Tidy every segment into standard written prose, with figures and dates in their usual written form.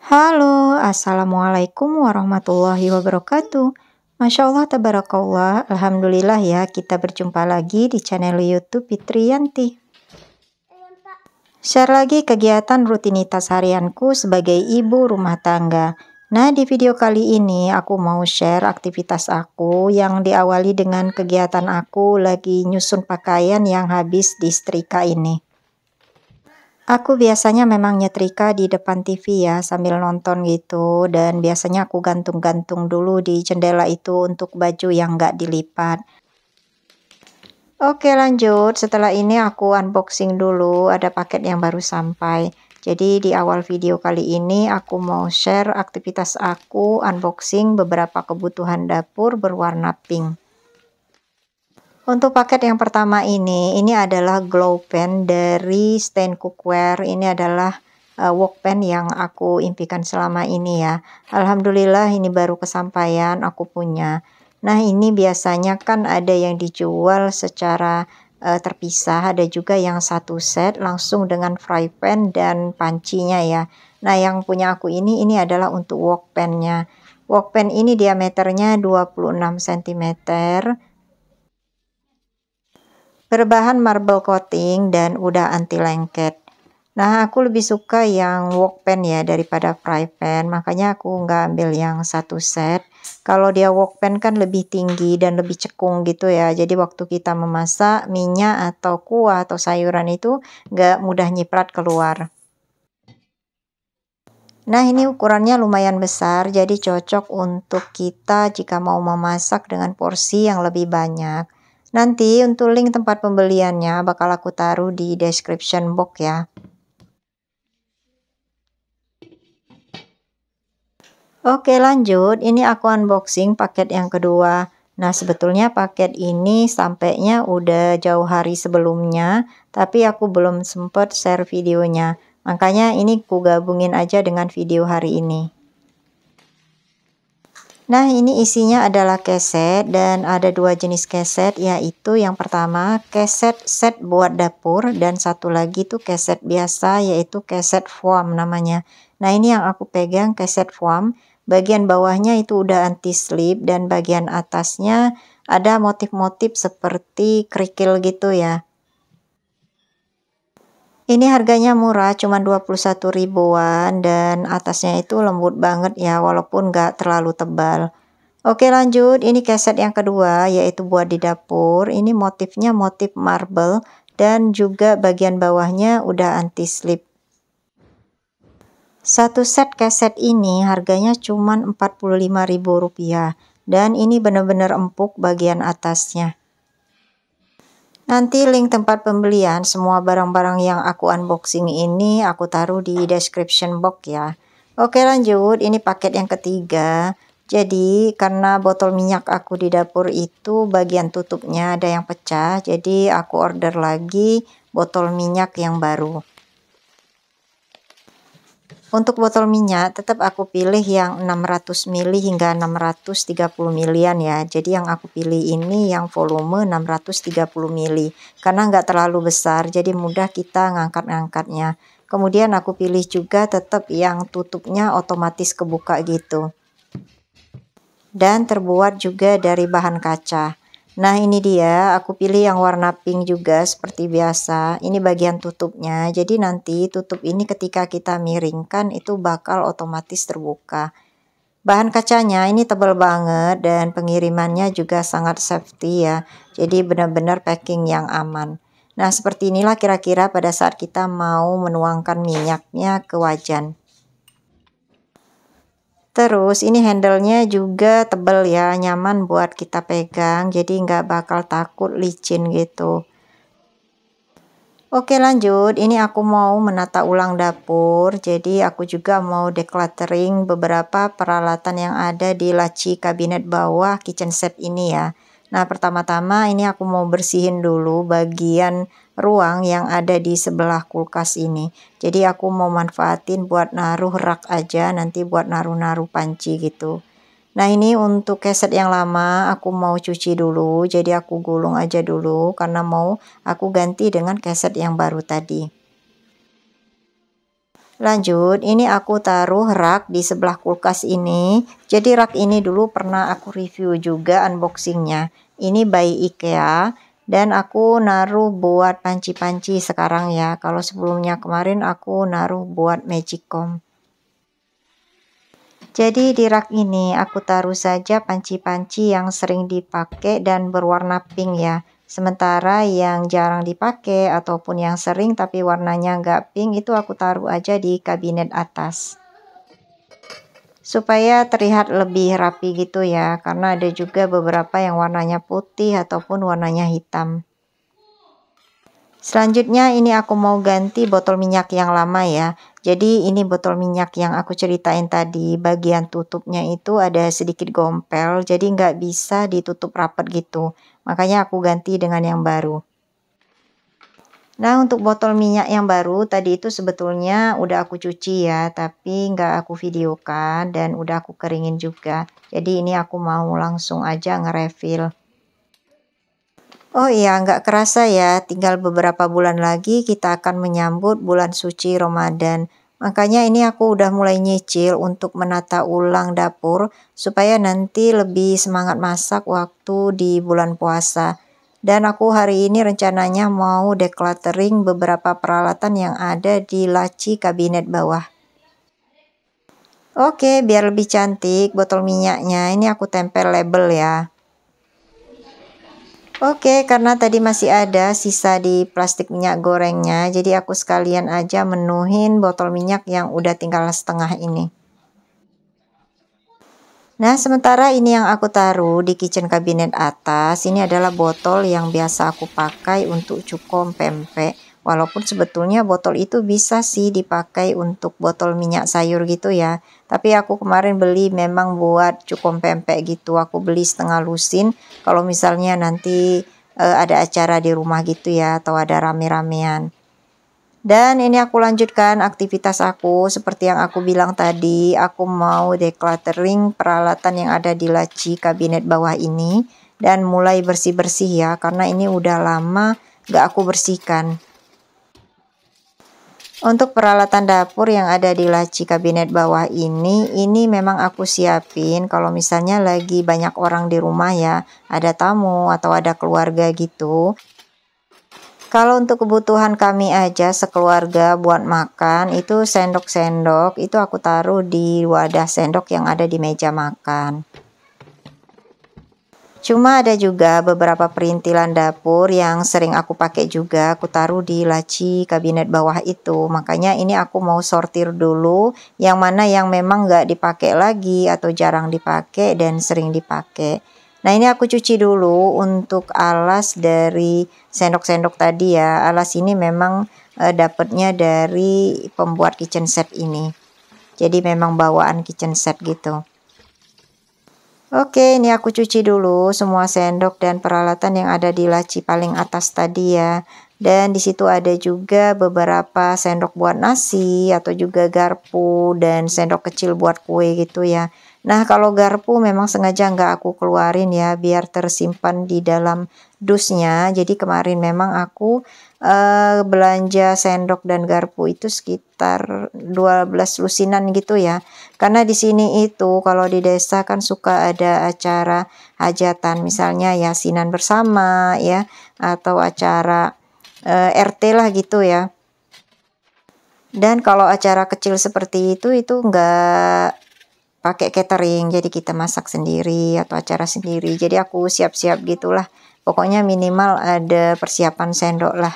Halo, Assalamualaikum warahmatullahi wabarakatuh. Masya Allah, tabarakallah, Alhamdulillah ya, kita berjumpa lagi di channel YouTube Fitriyanti. Share lagi kegiatan rutinitas harianku sebagai ibu rumah tangga. Nah, di video kali ini aku mau share aktivitas aku yang diawali dengan kegiatan aku lagi nyusun pakaian yang habis disetrika ini. Aku biasanya memang nyetrika di depan TV ya, sambil nonton gitu, dan biasanya aku gantung-gantung dulu di jendela itu untuk baju yang nggak dilipat. Oke, lanjut. Setelah ini aku unboxing dulu, ada paket yang baru sampai. Jadi di awal video kali ini aku mau share aktivitas aku unboxing beberapa kebutuhan dapur berwarna pink. Untuk paket yang pertama ini adalah glow pen dari Stain Cookware. Ini adalah wok pen yang aku impikan selama ini ya. Alhamdulillah ini baru kesampaian aku punya. Nah, ini biasanya kan ada yang dijual secara terpisah, ada juga yang satu set langsung dengan fry pan dan pancinya ya. Nah, yang punya aku ini adalah untuk wok pennya. Wok pen ini diameternya 26 cm. Berbahan marble coating dan udah anti lengket. Nah, aku lebih suka yang wok pen ya daripada fry pan, makanya aku nggak ambil yang satu set. Kalau dia wok pen kan lebih tinggi dan lebih cekung gitu ya, jadi waktu kita memasak minyak atau kuah atau sayuran itu nggak mudah nyiprat keluar. Nah, ini ukurannya lumayan besar, jadi cocok untuk kita jika mau memasak dengan porsi yang lebih banyak. Nanti untuk link tempat pembeliannya bakal aku taruh di description box ya. Oke, lanjut. Ini aku unboxing paket yang kedua. Nah, sebetulnya paket ini sampainya udah jauh hari sebelumnya, tapi aku belum sempet share videonya. Makanya ini ku gabungin aja dengan video hari ini. Nah, ini isinya adalah keset dan ada dua jenis keset, yaitu yang pertama keset set buat dapur dan satu lagi tuh keset biasa, yaitu keset foam namanya. Nah, ini yang aku pegang keset foam, bagian bawahnya itu udah anti slip dan bagian atasnya ada motif-motif seperti kerikil gitu ya. Ini harganya murah, cuma 21 ribuan dan atasnya itu lembut banget ya, walaupun nggak terlalu tebal. Oke, lanjut. Ini keset yang kedua, yaitu buat di dapur. Ini motifnya motif marble dan juga bagian bawahnya udah anti slip. Satu set keset ini harganya cuma Rp45.000 dan ini benar-benar empuk bagian atasnya. Nanti link tempat pembelian semua barang-barang yang aku unboxing ini aku taruh di description box ya. Oke, lanjut. Ini paket yang ketiga. Jadi karena botol minyak aku di dapur itu bagian tutupnya ada yang pecah, jadi aku order lagi botol minyak yang baru. Untuk botol minyak tetap aku pilih yang 600 ml hingga 630 ml ya. Jadi yang aku pilih ini yang volume 630 ml karena nggak terlalu besar, jadi mudah kita ngangkat-ngangkatnya. Kemudian aku pilih juga tetap yang tutupnya otomatis kebuka gitu. Dan terbuat juga dari bahan kaca. Nah, ini dia aku pilih yang warna pink juga seperti biasa. Ini bagian tutupnya, jadi nanti tutup ini ketika kita miringkan itu bakal otomatis terbuka. Bahan kacanya ini tebal banget dan pengirimannya juga sangat safety ya, jadi benar-benar packing yang aman. Nah, seperti inilah kira-kira pada saat kita mau menuangkan minyaknya ke wajan. Terus ini handle-nya juga tebal ya, nyaman buat kita pegang, jadi nggak bakal takut licin gitu. Oke, lanjut. Ini aku mau menata ulang dapur, jadi aku juga mau decluttering beberapa peralatan yang ada di laci kabinet bawah kitchen set ini ya. Nah, pertama-tama ini aku mau bersihin dulu bagian ruang yang ada di sebelah kulkas ini. Jadi aku mau manfaatin buat naruh rak aja, nanti buat naruh-naruh panci gitu. Nah, ini untuk keset yang lama aku mau cuci dulu, jadi aku gulung aja dulu karena mau aku ganti dengan keset yang baru tadi. Lanjut, ini aku taruh rak di sebelah kulkas ini. Jadi rak ini dulu pernah aku review juga unboxingnya. Ini by IKEA. Dan aku naruh buat panci-panci sekarang ya. Kalau sebelumnya kemarin aku naruh buat magicom. Jadi di rak ini aku taruh saja panci-panci yang sering dipakai dan berwarna pink ya. Sementara yang jarang dipakai ataupun yang sering tapi warnanya nggak pink itu aku taruh aja di kabinet atas. Supaya terlihat lebih rapi gitu ya, karena ada juga beberapa yang warnanya putih ataupun warnanya hitam. Selanjutnya ini aku mau ganti botol minyak yang lama ya. Jadi ini botol minyak yang aku ceritain tadi, bagian tutupnya itu ada sedikit gompel, jadi nggak bisa ditutup rapat gitu. Makanya aku ganti dengan yang baru. Nah untuk botol minyak yang baru tadi itu sebetulnya udah aku cuci ya, tapi nggak aku videokan dan udah aku keringin juga. Jadi ini aku mau langsung aja nge-refill. Oh iya, nggak kerasa ya, tinggal beberapa bulan lagi kita akan menyambut bulan suci Ramadan. Makanya ini aku udah mulai nyicil untuk menata ulang dapur, supaya nanti lebih semangat masak waktu di bulan puasa. Dan aku hari ini rencananya mau decluttering beberapa peralatan yang ada di laci kabinet bawah. Oke, biar lebih cantik botol minyaknya, ini aku tempel label ya. Oke, karena tadi masih ada sisa di plastik minyak gorengnya, jadi aku sekalian aja menuhin botol minyak yang udah tinggal setengah ini. Nah, sementara ini yang aku taruh di kitchen cabinet atas, ini adalah botol yang biasa aku pakai untuk cukom pempek. Walaupun sebetulnya botol itu bisa sih dipakai untuk botol minyak sayur gitu ya. Tapi aku kemarin beli memang buat cukom pempek gitu. Aku beli setengah lusin kalau misalnya nanti ada acara di rumah gitu ya, atau ada rame-ramean. Dan ini aku lanjutkan aktivitas aku seperti yang aku bilang tadi, aku mau decluttering peralatan yang ada di laci kabinet bawah ini dan mulai bersih-bersih ya, karena ini udah lama gak aku bersihkan. Untuk peralatan dapur yang ada di laci kabinet bawah ini memang aku siapin kalau misalnya lagi banyak orang di rumah ya, ada tamu atau ada keluarga gitu. Kalau untuk kebutuhan kami aja sekeluarga buat makan, itu sendok-sendok itu aku taruh di wadah sendok yang ada di meja makan. Cuma ada juga beberapa perintilan dapur yang sering aku pakai juga, aku taruh di laci kabinet bawah itu. Makanya ini aku mau sortir dulu yang mana yang memang nggak dipakai lagi atau jarang dipakai dan sering dipakai. Nah ini aku cuci dulu untuk alas dari sendok-sendok tadi ya. Alas ini memang dapatnya dari pembuat kitchen set ini. Jadi memang bawaan kitchen set gitu. Oke, ini aku cuci dulu semua sendok dan peralatan yang ada di laci paling atas tadi ya. Dan di situ ada juga beberapa sendok buat nasi atau juga garpu dan sendok kecil buat kue gitu ya. Nah, kalau garpu memang sengaja nggak aku keluarin ya biar tersimpan di dalam dusnya. Jadi kemarin memang aku belanja sendok dan garpu itu sekitar 12 lusinan gitu ya. Karena di sini itu kalau di desa kan suka ada acara hajatan, misalnya yasinan bersama ya, atau acara RT lah gitu ya. Dan kalau acara kecil seperti itu enggak pakai catering, jadi kita masak sendiri atau acara sendiri. Jadi aku siap-siap gitulah. Pokoknya minimal ada persiapan sendok lah.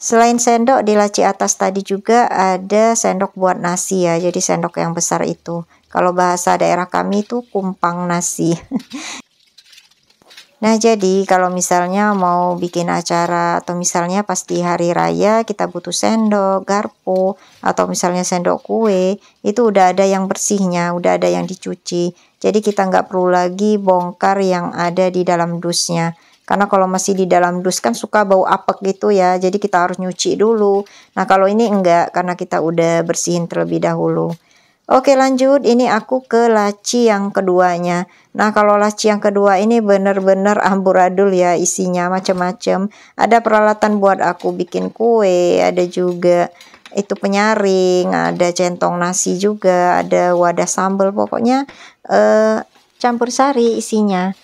Selain sendok di laci atas tadi juga ada sendok buat nasi ya, jadi sendok yang besar itu. Kalau bahasa daerah kami itu kumpang nasi. Nah jadi kalau misalnya mau bikin acara atau misalnya pas di hari raya kita butuh sendok, garpu, atau misalnya sendok kue, itu udah ada yang bersihnya, udah ada yang dicuci. Jadi kita nggak perlu lagi bongkar yang ada di dalam dusnya. Karena kalau masih di dalam dus kan suka bau apek gitu ya, jadi kita harus nyuci dulu. Nah kalau ini enggak, karena kita udah bersihin terlebih dahulu. Oke lanjut, ini aku ke laci yang keduanya. Nah kalau laci yang kedua ini bener-bener amburadul ya, isinya macam-macam. Ada peralatan buat aku bikin kue, ada juga itu penyaring, ada centong nasi juga, ada wadah sambal, pokoknya campur sari isinya.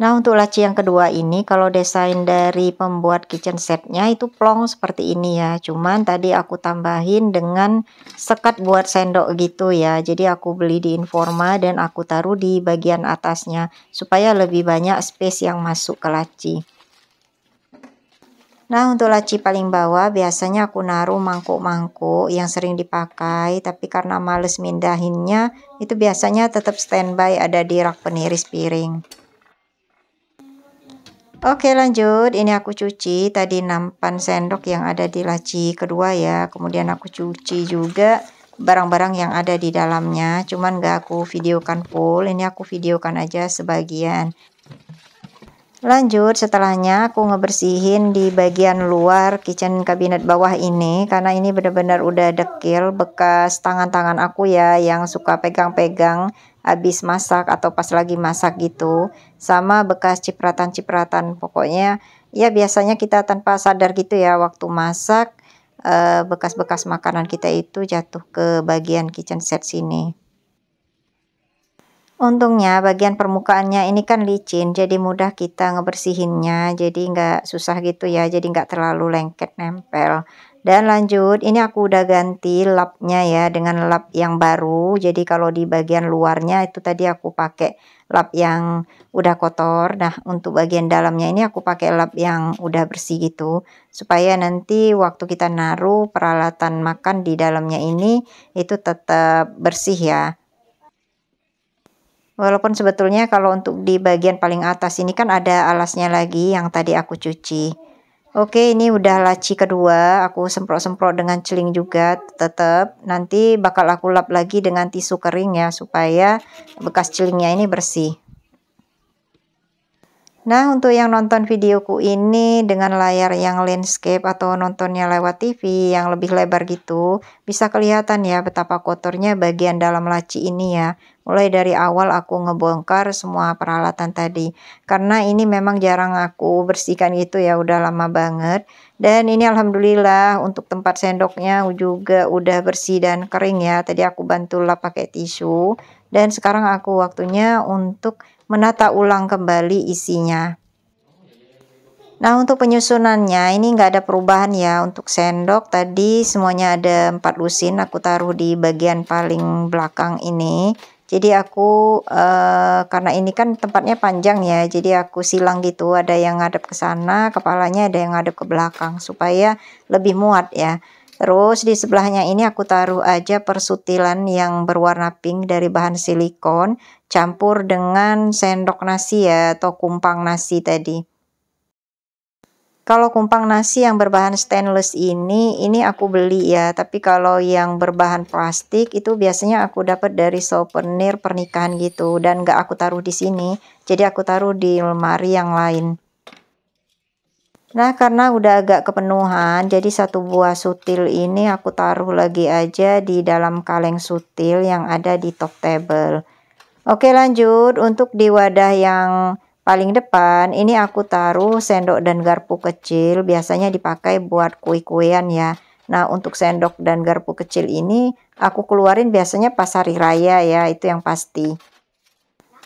Nah, untuk laci yang kedua ini, kalau desain dari pembuat kitchen setnya itu plong seperti ini ya. Cuman tadi aku tambahin dengan sekat buat sendok gitu ya. Jadi aku beli di Informa dan aku taruh di bagian atasnya supaya lebih banyak space yang masuk ke laci. Nah, untuk laci paling bawah biasanya aku naruh mangkuk-mangkuk yang sering dipakai, tapi karena males mindahinnya, itu biasanya tetap standby ada di rak peniris piring. Oke, lanjut. Ini aku cuci tadi nampan sendok yang ada di laci kedua ya. Kemudian aku cuci juga barang-barang yang ada di dalamnya. Cuman gak aku videokan full. Ini aku videokan aja sebagian. Lanjut, setelahnya aku ngebersihin di bagian luar kitchen cabinet bawah ini. Karena ini benar-benar udah dekil, bekas tangan-tangan aku ya yang suka pegang-pegang habis masak atau pas lagi masak gitu. Sama bekas cipratan-cipratan. Pokoknya ya biasanya kita tanpa sadar gitu ya waktu masak, bekas-bekas makanan kita itu jatuh ke bagian kitchen set sini. Untungnya bagian permukaannya ini kan licin, jadi mudah kita ngebersihinnya, jadi nggak susah gitu ya, jadi nggak terlalu lengket nempel. Dan lanjut, ini aku udah ganti lapnya ya dengan lap yang baru, jadi kalau di bagian luarnya itu tadi aku pakai lap yang udah kotor. Nah, untuk bagian dalamnya ini aku pakai lap yang udah bersih gitu, supaya nanti waktu kita naruh peralatan makan di dalamnya ini itu tetap bersih ya. Walaupun sebetulnya kalau untuk di bagian paling atas ini kan ada alasnya lagi yang tadi aku cuci. Oke, ini udah laci kedua, aku semprot-semprot dengan celing juga tetap. Nanti bakal aku lap lagi dengan tisu kering ya supaya bekas celingnya ini bersih. Nah, untuk yang nonton videoku ini dengan layar yang landscape atau nontonnya lewat TV yang lebih lebar gitu, bisa kelihatan ya betapa kotornya bagian dalam laci ini ya. Mulai dari awal aku ngebongkar semua peralatan tadi. Karena ini memang jarang aku bersihkan gitu ya, udah lama banget. Dan ini alhamdulillah untuk tempat sendoknya juga udah bersih dan kering ya. Tadi aku bantu lap pakai tisu. Dan sekarang aku waktunya untuk menata ulang kembali isinya. Nah, untuk penyusunannya ini nggak ada perubahan ya. Untuk sendok tadi semuanya ada 4 lusin, aku taruh di bagian paling belakang ini. Jadi aku karena ini kan tempatnya panjang ya, jadi aku silang gitu, ada yang ngadep ke sana, kepalanya ada yang ngadep ke belakang supaya lebih muat ya. Terus di sebelahnya ini aku taruh aja persutilan yang berwarna pink dari bahan silikon campur dengan sendok nasi ya atau kumpang nasi tadi. Kalau kumpang nasi yang berbahan stainless ini aku beli ya, tapi kalau yang berbahan plastik itu biasanya aku dapat dari souvenir pernikahan gitu dan nggak aku taruh di sini, jadi aku taruh di lemari yang lain. Nah, karena udah agak kepenuhan, jadi satu buah sutil ini aku taruh lagi aja di dalam kaleng sutil yang ada di top table. Oke, lanjut. Untuk di wadah yang paling depan, ini aku taruh sendok dan garpu kecil, biasanya dipakai buat kue-kuean ya. Nah, untuk sendok dan garpu kecil ini aku keluarin biasanya pas hari raya ya, itu yang pasti.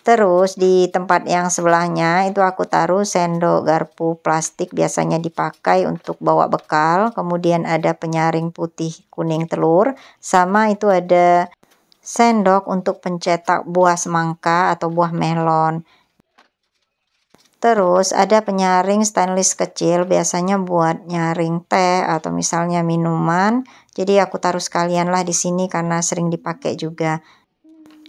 Terus di tempat yang sebelahnya itu aku taruh sendok garpu plastik biasanya dipakai untuk bawa bekal. Kemudian ada penyaring putih kuning telur. Sama itu ada sendok untuk pencetak buah semangka atau buah melon. Terus ada penyaring stainless kecil biasanya buat nyaring teh atau misalnya minuman. Jadi aku taruh sekalian lah di sini karena sering dipakai juga.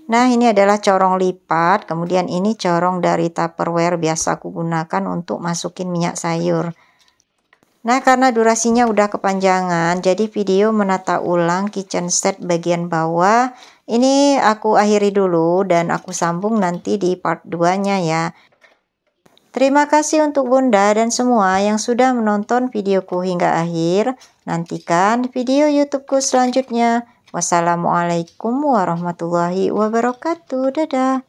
Nah, ini adalah corong lipat, kemudian ini corong dari Tupperware biasa aku gunakan untuk masukin minyak sayur. Nah, karena durasinya udah kepanjangan, jadi video menata ulang kitchen set bagian bawah, ini aku akhiri dulu dan aku sambung nanti di part 2-nya ya. Terima kasih untuk Bunda dan semua yang sudah menonton videoku hingga akhir. Nantikan video YouTubeku selanjutnya. Wassalamualaikum warahmatullahi wabarakatuh. Dadah.